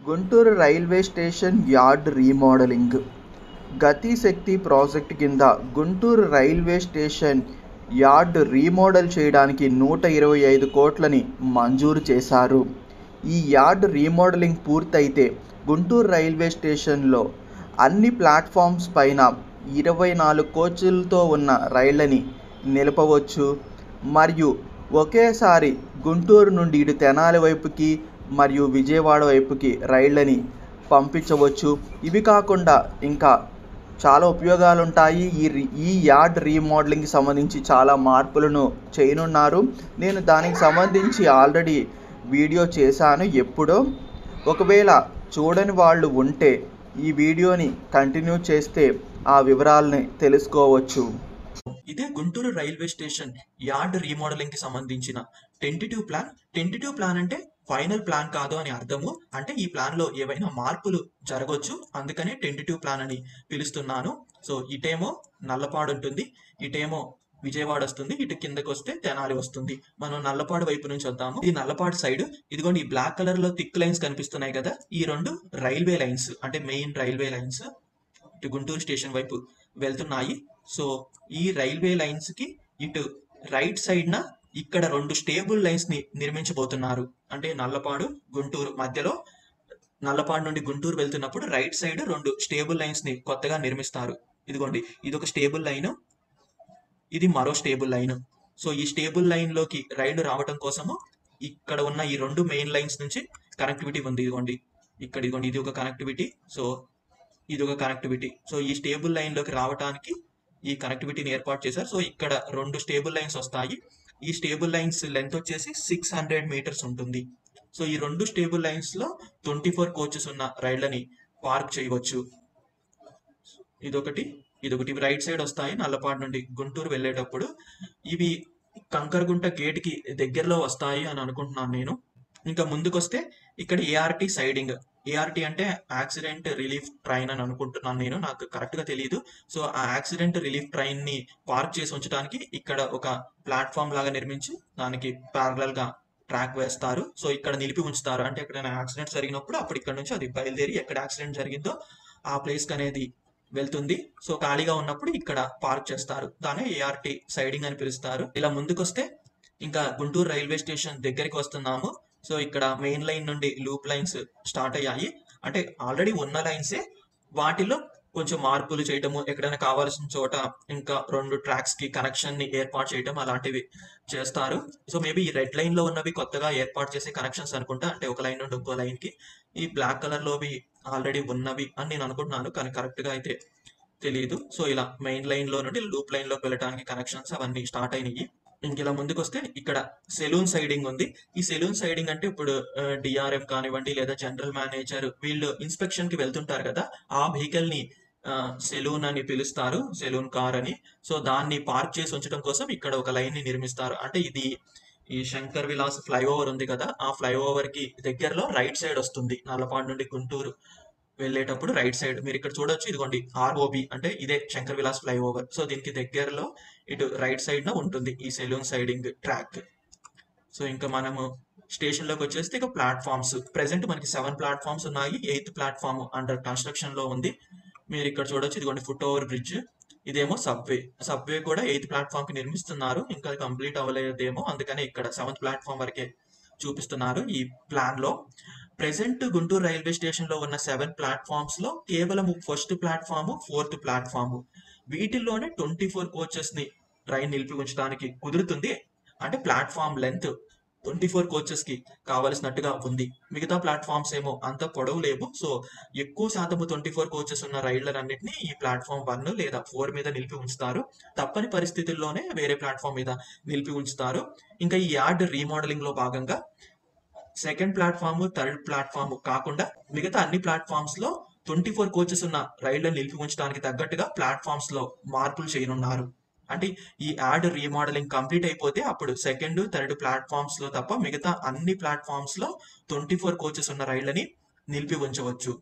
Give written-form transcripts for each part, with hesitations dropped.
Guntur railway station yard remodelling. గతి శక్తి project కింద Guntur railway station yard remodel చేయడానికి 125 కోట్లని మంజూరు చేశారు. ఈ యార్డ్ రీమోడలింగ్ పూర్తయితే గుంటూరు రైల్వే స్టేషన్లో అన్ని ప్లాట్ఫామ్స్ పైన 24 కోచ్లతో ఉన్న రైళ్లని నిలపవచ్చు మరియు ఒకేసారి గుంటూరు నుండి ఇటు తెనాలి వైపుకి మరియు విజయవాడ వైపుకి రైళ్లని పంపించవచ్చు. ఇవి కాకుండా ఇంకా చాలా ఉపయోగాలు ఉంటాయి. ఈ యార్డ్ రీమోడలింగ్కి సంబంధించి చాలా మార్పులను చేయనున్నారు. నేను దానికి సంబంధించి ఆల్రెడీ వీడియో చేశాను ఎప్పుడో. ఒకవేళ చూడని వాళ్ళు ఉంటే ఈ వీడియోని కంటిన్యూ చేస్తే ఆ వివరాలని తెలుసుకోవచ్చు. ఇదే Guntur railway station yard remodelling కి సంబంధించిన టెంటిటివ్ ప్లాన్ అంటే ఫైనల్ ప్లాన్ కాదు అని అర్థము. అంటే ఈ ప్లాన్ లో ఏవైనా మార్పులు జరగవచ్చు, అందుకనే టెంటిటివ్ ప్లాన్ అని పిలుస్తున్నాను. సో ఇటేమో నల్లపాడు ఉంటుంది, ఇటేమో విజయవాడ వస్తుంది, ఇటు కిందకి వస్తే తెనాలి వస్తుంది. మనం నల్లపాడు వైపు నుంచి వద్దాము. ఈ నల్లపాడు సైడ్ ఇదిగోండి ఈ బ్లాక్ కలర్ లో థిక్ లైన్స్ కనిపిస్తున్నాయి కదా, ఈ రెండు రైల్వే లైన్స్ అంటే మెయిన్ రైల్వే లైన్స్ ఇటు గుంటూరు స్టేషన్ వైపు వెళ్తున్నాయి. సో ఈ రైల్వే లైన్స్ కి ఇటు రైట్ సైడ్ న ఇక్కడ 2 స్టేబుల్ లైన్స్ ని నిర్మించబోతున్నారు. అంటే నల్లపాడు గుంటూరు మధ్యలో, నల్లపాడు నుండి గుంటూరు వెళ్తున్నప్పుడు రైట్ సైడ్ 2 స్టేబుల్ లైన్స్ ని కొత్తగా నిర్మిస్తారు. ఇదిగోండి ఇది ఒక స్టేబుల్ లైన్, ఇది మరో స్టేబుల్ లైన్. సో ఈ స్టేబుల్ లైన్ లోకి రైలు రావడం కోసము ఇక్కడ ఉన్న ఈ 2 మెయిన్ లైన్స్ నుంచి కనెక్టివిటీ ఉంది. ఇదిగోండి ఇక్కడ ఇదిగోండి ఇది ఒక కనెక్టివిటీ, సో ఇది ఒక కనెక్టివిటీ. సో ఈ స్టేబుల్ లైన్ లోకి రావడానికి ఈ కనెక్టివిటీని ఏర్పాటు చేశారు. సో ఇక్కడ 2 స్టేబుల్ లైన్స్ వస్తాయి. ఈ స్టేబుల్ లైన్స్ లెంత్ వచ్చేసి 600 మీటర్స్ ఉంటుంది. సో ఈ 2 స్టేబుల్ లైన్స్ లో 24 కోచెస్ ఉన్న రైళ్లని పార్క్ చేయవచ్చు. ఇదొకటి ఇదొకటి రైట్ సైడ్ వస్తాయి. నల్లపాడు నుండి గుంటూరు వెళ్ళేటప్పుడు ఇవి కంకరగుంట గేట్ కి దగ్గరలో వస్తాయి అని అనుకుంటున్నాను నేను. ఇంకా ముందుకొస్తే ఇక్కడ ఏఆర్టీ సైడింగ్, ఏఆర్టీ అంటే యాక్సిడెంట్ రిలీఫ్ ట్రైన్ అని అనుకుంటున్నాను నేను, నాకు కరెక్ట్ గా తెలియదు. సో ఆ యాక్సిడెంట్ రిలీఫ్ ట్రైన్ ని పార్క్ చేసి ఉంచడానికి ఇక్కడ ఒక ప్లాట్ఫామ్ లాగా నిర్మించి దానికి ప్యారలల్ గా ట్రాక్ వేస్తారు. సో ఇక్కడ నిలిపి ఉంచుతారు. అంటే ఎక్కడైనా యాక్సిడెంట్ జరిగినప్పుడు అప్పుడు ఇక్కడ నుంచి అది బయలుదేరి ఎక్కడ యాక్సిడెంట్ జరిగిందో ఆ ప్లేస్ కి అనేది వెళ్తుంది. సో ఖాళీగా ఉన్నప్పుడు ఇక్కడ పార్క్ చేస్తారు. దాన్ని ఏఆర్టీ సైడింగ్ అని పిలుస్తారు. ఇలా ముందుకొస్తే ఇంకా గుంటూరు రైల్వే స్టేషన్ దగ్గరికి వస్తున్నాము. సో ఇక్కడ మెయిన్ లైన్ నుండి లూప్ లైన్స్ స్టార్ట్ అయ్యాయి. అంటే ఆల్రెడీ ఉన్న లైన్సే, వాటిలో కొంచెం మార్పులు చేయటము, ఎక్కడైనా కావాల్సిన చోట ఇంకా 2 ట్రాక్స్ కి కనెక్షన్ ని ఏర్పాటు చేయటం అలాంటివి చేస్తారు. సో మేబీ ఈ రెడ్ లైన్ లో ఉన్నవి కొత్తగా ఏర్పాటు చేసే కనెక్షన్స్ అనుకుంటా. అంటే ఒక లైన్ నుండి ఇంకో లైన్ కి. ఈ బ్లాక్ కలర్ లోవి ఆల్రెడీ ఉన్నవి అని నేను అనుకుంటున్నాను, కానీ కరెక్ట్ గా అయితే తెలియదు. సో ఇలా మెయిన్ లైన్ లో నుండి లూప్ లైన్ లోకి వెళ్ళడానికి కనెక్షన్స్ అవన్నీ స్టార్ట్ అయినాయి. ఇంక ఇలా ముందుకు వస్తే ఇక్కడ సెలూన్ సైడింగ్ ఉంది. ఈ సెలూన్ సైడింగ్ అంటే ఇప్పుడు డిఆర్ఎం కానివ్వండి లేదా జనరల్ మేనేజర్ వీళ్ళు ఇన్స్పెక్షన్ కి వెళ్తుంటారు కదా, ఆ వెహికల్ ని సెలూన్ అని పిలుస్తారు, సెలూన్ కార్ అని. సో దాన్ని పార్క్ చేసి ఉంచడం కోసం ఇక్కడ ఒక లైన్ ని నిర్మిస్తారు. అంటే ఇది ఈ శంకర్ విలాస్ ఫ్లైఓవర్ ఉంది కదా, ఆ ఫ్లైఓవర్ కి దగ్గరలో రైట్ సైడ్ వస్తుంది. నల్లపాడు నుండి గుంటూరు వెళ్ళేటప్పుడు రైట్ సైడ్ మీరు ఇక్కడ చూడొచ్చు. ఇదిగోండి ఆర్ఓబి అంటే ఇదే శంకర్ విలాస్ ఫ్లైఓవర్. సో దీనికి దగ్గరలో ఇటు రైట్ సైడ్ న ఉంటుంది ఈ సెలూన్ సైడింగ్ ట్రాక్. సో ఇంకా మనము స్టేషన్ లోకి వచ్చేస్తే ఇక ప్లాట్ఫామ్స్ ప్రెసెంట్ మనకి 7 ప్లాట్ఫామ్స్ ఉన్నాయి. 8th ప్లాట్ఫామ్ అండర్ కన్స్ట్రక్షన్ లో ఉంది. మీరు ఇక్కడ చూడొచ్చు ఇదిగోండి ఫుట్ ఓవర్ బ్రిడ్జ్. ఇదేమో సబ్వే కూడా 8th ప్లాట్ఫామ్ కి నిర్మిస్తున్నారు. ఇంకా కంప్లీట్ అవ్వలేదేమో, అందుకనే ఇక్కడ 7th ప్లాట్ఫామ్ వరకే చూపిస్తున్నారు ఈ ప్లాన్ లో. ప్రెసెంట్ గుంటూరు రైల్వే స్టేషన్ లో ఉన్న 7 ప్లాట్ఫామ్స్ లో కేవలం 1st ప్లాట్ఫామ్ 4th ప్లాట్ఫామ్ వీటిల్లోనే 24 కోచెస్ ని ట్రైన్ నిలిపి ఉంచడానికి కుదురుతుంది. అంటే ప్లాట్ఫామ్ లెంత్ 24 కోచెస్ కి కావలసినట్టుగా ఉంది. మిగతా ప్లాట్ఫామ్స్ ఏమో అంత పొడవు లేవు. సో ఎక్కువ శాతం 24 కోచెస్ ఉన్న రైళ్లన్నింటినీ ఈ ప్లాట్ఫామ్ 1 లేదా 4 మీద నిలిపి ఉంచుతారు. తప్పని పరిస్థితుల్లోనే వేరే ప్లాట్ఫామ్ మీద నిలిపి ఉంచుతారు. ఇంకా ఈ యార్డ్ రీమోడలింగ్ లో భాగంగా 2nd ప్లాట్ఫామ్ 3rd ప్లాట్ఫామ్ కాకుండా మిగతా అన్ని ప్లాట్ఫామ్స్ లో 24 కోచెస్ ఉన్న రైళ్లను నిలిపి ఉంచడానికి తగ్గట్టుగా ప్లాట్ఫామ్స్ లో మార్పులు చేయనున్నారు. అంటే ఈ యార్డ్ రీమోడలింగ్ కంప్లీట్ అయిపోతే అప్పుడు 2nd, 3rd ప్లాట్ఫామ్స్ లో తప్ప మిగతా అన్ని ప్లాట్ఫామ్స్ లో 24 కోచెస్ ఉన్న రైళ్లని నిలిపి ఉంచవచ్చు.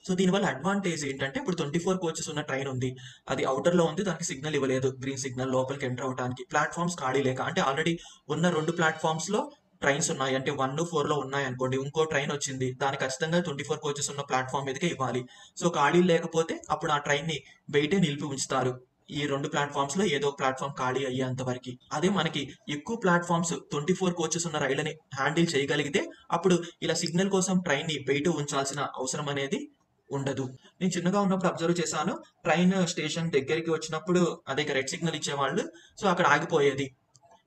సో దీనివల్ల అడ్వాంటేజ్ ఏంటంటే ఇప్పుడు 24 కోచెస్ ఉన్న ట్రైన్ ఉంది, అది అవుటర్ లో ఉంది, దానికి సిగ్నల్ ఇవ్వలేదు గ్రీన్ సిగ్నల్ లోపలికి ఎంటర్ అవడానికి, ప్లాట్ఫామ్స్ ఖాళీ లేక. అంటే ఆల్రెడీ ఉన్న 2 ప్లాట్ఫామ్స్ లో ట్రైన్స్ ఉన్నాయి అంటే 1, 4లో ఉన్నాయి అనుకోండి, ఇంకో ట్రైన్ వచ్చింది, దాని ఖచ్చితంగా 24 కోచెస్ ఉన్న ప్లాట్ఫామ్ మీదకే ఇవ్వాలి. సో ఖాళీ లేకపోతే అప్పుడు ఆ ట్రైన్ ని బయటే నిలిపి ఉంచుతారు, ఈ 2 ప్లాట్ఫామ్స్ లో ఏదో ఒక ప్లాట్ఫామ్ ఖాళీ అయ్యేంత వరకు. అదే మనకి ఎక్కువ ప్లాట్ఫామ్స్ 24 కోచెస్ ఉన్న రైళ్ళని హ్యాండిల్ చేయగలిగితే అప్పుడు ఇలా సిగ్నల్ కోసం ట్రైన్ ని బయట ఉంచాల్సిన అవసరం అనేది ఉండదు. నేను చిన్నగా ఉన్నప్పుడు అబ్జర్వ్ చేశాను, ట్రైన్ స్టేషన్ దగ్గరికి వచ్చినప్పుడు అదే రెడ్ సిగ్నల్ ఇచ్చేవాళ్ళు, సో అక్కడ ఆగిపోయేది.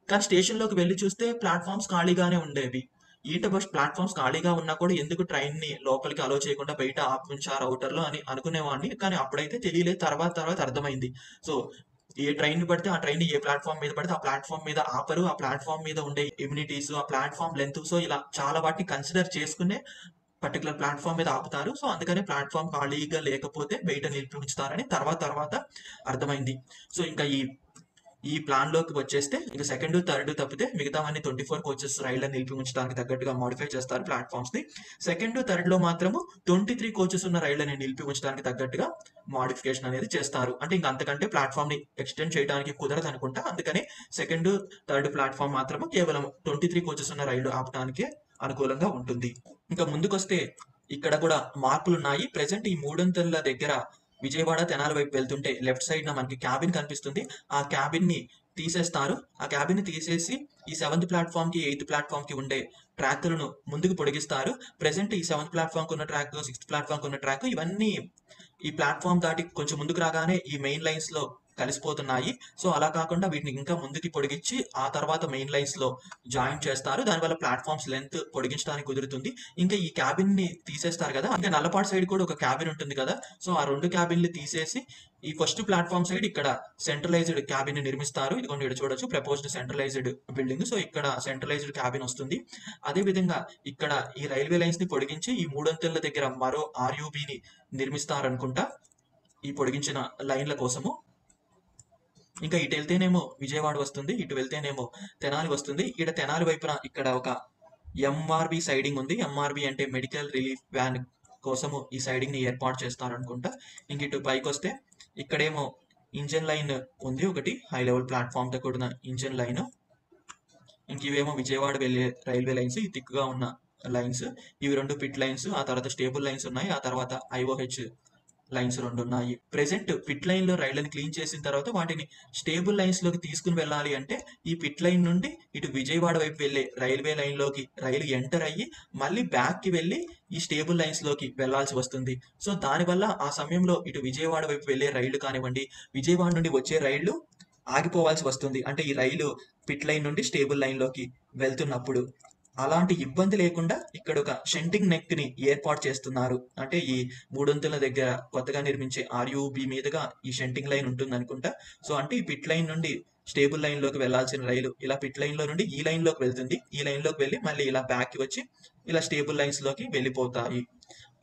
కానీ స్టేషన్‌లోకి వెళ్లి చూస్తే ప్లాట్‌ఫార్మ్స్ ఖాళీగానే ఉండేవి. ఏంటి బస్ ప్లాట్‌ఫార్మ్స్ ఖాళీగా ఉన్నా కూడా ఎందుకు ట్రైన్‌ని లోపలికి అలో చేయకుండా బయట ఆపుంచారు ఔటర్‌లో అని అనుకునేవాడిని. కానీ అప్పుడైతే తెలియలేదు. తర్వాత అర్థమైంది. సో, ఏ ట్రైన్‌ని పడితే ఆ ట్రైన్‌ని ఏ ప్లాట్‌ఫార్మ్ మీద పడితే ఆ ప్లాట్‌ఫార్మ్ మీద ఆపరు. ఆ ప్లాట్‌ఫార్మ్ మీద ఉండే ఎమ్యూనిటీస్, ఆ ప్లాట్‌ఫార్మ్ లెంత్, సో ఇలా చాలా వాటిని కన్సిడర్ చేసుకునే పర్టిక్యులర్ ప్లాట్‌ఫార్మ్ మీద ఆపుతారు. సో, అందుకనే ప్లాట్‌ఫార్మ్ ఖాళీగా లేకపోతే బయట నిలిపి ఉంచుతారని తర్వాత అర్థమైంది. సో, ఇంకా ఈ ప్లాన్‌లోకి వచ్చేస్తే ఇక సెకండ్, థర్డ్ తప్పితే మిగతావన్నీ 24 కోచెస్ రైళ్ళని నిలిపి ఉంచడానికి తగ్గట్టుగా మోడిఫై చేస్తారు ప్లాట్‌ఫార్మ్స్‌ని. సెకండ్, థర్డ్‌లో మాత్రము 23 కోచెస్ ఉన్న రైళ్ళని నిలిపి ఉంచడానికి తగ్గట్టుగా మోడిఫికేషన్ అనేది చేస్తారు. అంటే ఇంక అంతకంటే ప్లాట్‌ఫార్మ్‌ని ఎక్స్‌టెండ్ చేయడానికి కుదరదనుకుంటా. అందుకనే సెకండ్, థర్డ్ ప్లాట్‌ఫార్మ్ మాత్రము కేవలం 23 కోచెస్ ఉన్న రైలు ఆపటానికే అనుకూలంగా ఉంటుంది. ఇంకా ముందుకొస్తే ఇక్కడ కూడా మార్పులున్నాయి. ప్రెజెంట్ ఈ మూడొంతుల దగ్గర విజయవాడ, తెనాలి వైపు వెళ్తుంటే లెఫ్ట్ సైడ్‌న మనకి క్యాబిన్ కనిపిస్తుంది. ఆ క్యాబిన్‌ని తీసేస్తారు. ఆ క్యాబిన్‌ని తీసేసి ఈ 7థ్ ప్లాట్‌ఫార్మ్‌కి, 8థ్ ప్లాట్‌ఫార్మ్‌కి ఉండే ట్రాకులను ముందుకు పొడిగిస్తారు. ప్రెజెంట్ ఈ 7థ్ ప్లాట్‌ఫార్మ్‌కి ఉన్న ట్రాక్, 6థ్ ప్లాట్‌ఫార్మ్‌కి ఉన్న ట్రాక్ ఇవన్నీ ఈ ప్లాట్‌ఫార్మ్ దాటి కొంచెం ముందుకు రాగానే ఈ మెయిన్ లైన్స్‌లో కలిసిపోతున్నాయి. సో, అలా కాకుండా వీటిని ఇంకా ముందుకి పొడిగించి ఆ తర్వాత మెయిన్ లైన్స్‌లో జాయిన్ చేస్తారు. దానివల్ల ప్లాట్‌ఫార్మ్స్ లెంత్ పొడిగించడానికి కుదురుతుంది. ఇంకా ఈ క్యాబిన్‌ని తీసేస్తారు కదా! ఇంకా నల్లపాడు సైడ్ కూడా ఒక క్యాబిన్ ఉంటుంది కదా! సో, ఆ 2 క్యాబిన్‌లు తీసేసి ఈ ఫస్ట్ ప్లాట్‌ఫార్మ్ సైడ్ ఇక్కడ సెంట్రలైజ్డ్ క్యాబిన్‌ని నిర్మిస్తారు. ఇదిగోండి ఇక్కడ చూడొచ్చు, ప్రపోజ్డ్ సెంట్రలైజ్డ్ బిల్డింగ్. సో, ఇక్కడ సెంట్రలైజ్డ్ క్యాబిన్ వస్తుంది. అదే విధంగా ఇక్కడ ఈ రైల్వే లైన్స్‌ని పొడిగించి ఈ మూడొంతుల దగ్గర మరో ఆర్‌యూబీని నిర్మిస్తారనుకుంటా, ఈ పొడిగించిన లైన్‌ల కోసము. ఇంకా ఇటు వెళ్తేనేమో విజయవాడ వస్తుంది, ఇటు వెళ్తేనేమో తెనాలి వస్తుంది. ఈడ తెనాలి వైపున ఇక్కడ ఒక ఎంఆర్బి సైడింగ్ ఉంది. ఎంఆర్బి అంటే మెడికల్ రిలీఫ్ వ్యాన్ కోసము ఈ సైడింగ్ ని ఏర్పాటు చేస్తారనుకుంటా. ఇంక ఇటు పైకి వస్తే ఇక్కడేమో ఇంజన్ లైన్ ఉంది, ఒకటి హై లెవెల్ ప్లాట్ఫామ్ తో కూడిన ఇంజన్ లైన్. ఇంక ఇవేమో విజయవాడ వెళ్ళే రైల్వే లైన్స్, ఈ థిక్‌గా ఉన్న లైన్స్. ఇవి 2 పిట్ లైన్స్, ఆ తర్వాత స్టేబుల్ లైన్స్ ఉన్నాయి. ఆ తర్వాత ఐఓహెచ్ లైన్స్ 2 ఉన్నాయి. ప్రెజెంట్ పిట్ లైన్ లో రైళ్లను క్లీన్ చేసిన తర్వాత వాటిని స్టేబుల్ లైన్స్ లోకి తీసుకుని వెళ్ళాలి అంటే ఈ పిట్ లైన్ నుండి ఇటు విజయవాడ వైపు వెళ్ళే రైల్వే లైన్ లోకి రైలు ఎంటర్ అయ్యి మళ్ళీ బ్యాక్ కి వెళ్ళి ఈ స్టేబుల్ లైన్స్ లోకి వెళ్లాల్సి వస్తుంది. సో దానివల్ల ఆ సమయంలో ఇటు విజయవాడ వైపు వెళ్ళే రైళ్లు కానివ్వండి, విజయవాడ నుండి వచ్చే రైళ్లు ఆగిపోవాల్సి వస్తుంది. అంటే ఈ రైలు పిట్ లైన్ నుండి స్టేబుల్ లైన్ లోకి వెళ్తున్నప్పుడు అలాంటి ఇబ్బంది లేకుండా ఇక్కడ ఒక షంటింగ్ నెక్ ని ఏర్పాటు చేస్తున్నారు. అంటే ఈ మూడొంతుల దగ్గర కొత్తగా నిర్మించే ఆర్యూబి మీదుగా ఈ షంటింగ్ లైన్ ఉంటుంది అనుకుంటా. సో అంటే ఈ పిట్ లైన్ నుండి స్టేబుల్ లైన్ లోకి వెళ్లాల్సిన రైలు ఇలా పిట్ లైన్ లో నుండి ఈ లైన్ లోకి వెళ్తుంది. ఈ లైన్ లోకి వెళ్ళి మళ్ళీ ఇలా బ్యాక్ కి వచ్చి ఇలా స్టేబుల్ లైన్స్ లోకి వెళ్ళిపోతాయి.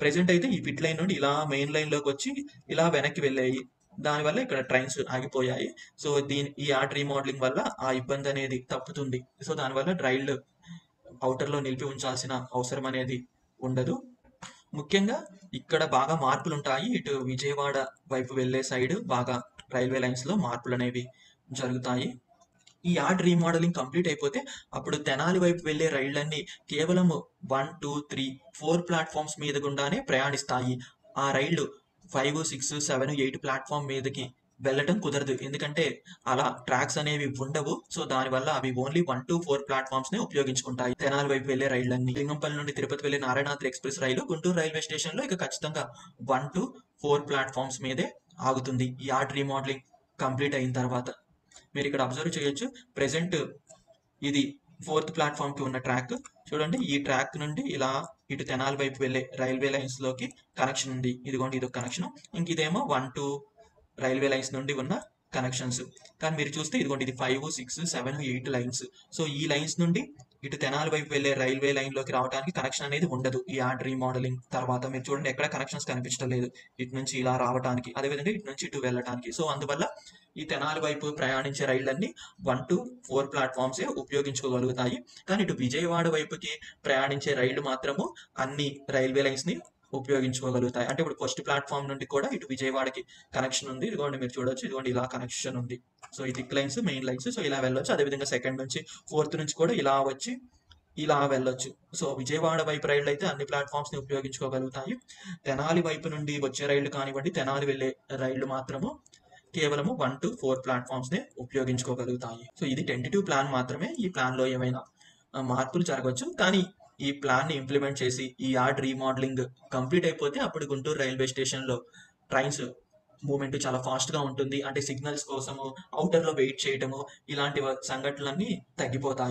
ప్రెసెంట్ అయితే ఈ పిట్ లైన్ నుండి ఇలా మెయిన్ లైన్ లోకి వచ్చి ఇలా వెనక్కి వెళ్ళాయి. దానివల్ల ఇక్కడ ట్రైన్స్ ఆగిపోయాయి. సో ఈ ఆర్ట్ రీమోడలింగ్ వల్ల ఆ ఇబ్బంది అనేది తప్పుతుంది. సో దానివల్ల రైళ్లు ఔటర్ లో నిలిపి ఉంచాల్సిన అవసరం అనేది ఉండదు. ముఖ్యంగా ఇక్కడ బాగా మార్పులు ఉంటాయి. ఇటు విజయవాడ వైపు వెళ్లే సైడ్ బాగా రైల్వే లైన్స్ లో మార్పులు అనేవి జరుగుతాయి. ఈ యార్డ్ రీమోడలింగ్ కంప్లీట్ అయిపోతే అప్పుడు తెనాలి వైపు వెళ్లే రైళ్లన్నీ కేవలం 1, 2, 3, 4 ప్లాట్ఫామ్స్ మీద గుండానే ప్రయాణిస్తాయి. ఆ రైళ్లు 5, 6, 7, 8 ప్లాట్ఫామ్ మీదకి వెళ్ళటం కుదరదు. ఎందుకంటే అలా ట్రాక్స్ అనేవి ఉండవు. సో దానివల్ల అవి ఓన్లీ 1 to 4 ప్లాట్ఫామ్స్ ని ఉపయోగించుకుంటాయి. తెనాలి వైపు వెళ్లే రైళ్లన్నీ. లింగంపల్లి నుండి తిరుపతి వెళ్లే నారాయణాద్రి ఎక్స్ప్రెస్ రైలు గుంటూరు రైల్వే స్టేషన్ లో ఇక ఖచ్చితంగా 1 to 4 ప్లాట్ఫామ్స్ మీదే ఆగుతుంది ఈ యార్డ్ రీమోడలింగ్ కంప్లీట్ అయిన తర్వాత. మీరు ఇక్కడ అబ్జర్వ్ చేయొచ్చు, ప్రెసెంట్ ఇది 4th ప్లాట్ఫామ్ కి ఉన్న ట్రాక్ చూడండి. ఈ ట్రాక్ నుండి ఇలా ఇటు తెనాలి వైపు వెళ్లే రైల్వే లైన్స్ లోకి కనెక్షన్ ఉంది. ఇదిగోండి ఇదొక కనెక్షన్. ఇంక ఇదేమో 1, 2 రైల్వే లైన్స్ నుండి ఉన్న కనెక్షన్స్. కానీ మీరు చూస్తే ఇదిగోండి ఇది 5, 6, 7, 8 లైన్స్. సో ఈ లైన్స్ నుండి ఇటు తెనాలి వైపు వెళ్లే రైల్వే లైన్ లోకి రావడానికి కనెక్షన్ అనేది ఉండదు. ఈ యార్డ్ రీమోడలింగ్ తర్వాత మీరు చూడండి ఎక్కడ కనెక్షన్స్ కనిపించడం లేదు ఇటు నుంచి ఇలా రావడానికి, అదేవిధంగా ఇటు నుంచి ఇటు వెళ్ళడానికి. సో అందువల్ల ఈ తెనాలి వైపు ప్రయాణించే రైళ్లన్నీ 1 to 4 ప్లాట్ఫామ్సే ఉపయోగించుకోగలుగుతాయి. కానీ ఇటు విజయవాడ వైపుకి ప్రయాణించే రైళ్లు మాత్రము అన్ని రైల్వే లైన్స్ ని ఉపయోగించుకోగలుగుతాయి. అంటే ఇప్పుడు ఫస్ట్ ప్లాట్ఫామ్ నుండి కూడా ఇటు విజయవాడకి కనెక్షన్ ఉంది. ఇదిగోండి మీరు చూడొచ్చు, ఇదిగోండి ఇలా కనెక్షన్ ఉంది. సో ఈ thick lines main lines. So ఇలా వెళ్ళొచ్చు. అదేవిధంగా సెకండ్ నుంచి 4th నుంచి కూడా ఇలా వచ్చి ఇలా వెళ్ళొచ్చు. సో విజయవాడ వైపు రైళ్లు అయితే అన్ని ప్లాట్ఫామ్స్ ని ఉపయోగించుకోగలుగుతాయి. తెనాలి వైపు నుండి వచ్చే రైళ్లు కానివ్వండి, తెనాలి వెళ్ళే రైళ్లు మాత్రము కేవలము 1 to 4 ప్లాట్ఫామ్స్ నే ఉపయోగించుకోగలుగుతాయి. సో ఇది టెంటేటివ్ ప్లాన్ మాత్రమే. ఈ ప్లాన్ లో ఏమైనా మార్పులు జరగవచ్చు. కానీ ఈ ప్లాన్ ని ఇంప్లిమెంట్ చేసి ఈ యార్డ్ రీమోడలింగ్ కంప్లీట్ అయిపోతే అప్పుడు గుంటూరు రైల్వే స్టేషన్ లో ట్రైన్స్ మూవ్మెంట్ చాలా ఫాస్ట్ గా ఉంటుంది. అంటే సిగ్నల్స్ కోసము ఔటర్ లో వెయిట్ చేయటము ఇలాంటి సంఘటనలన్నీ తగ్గిపోతాయి.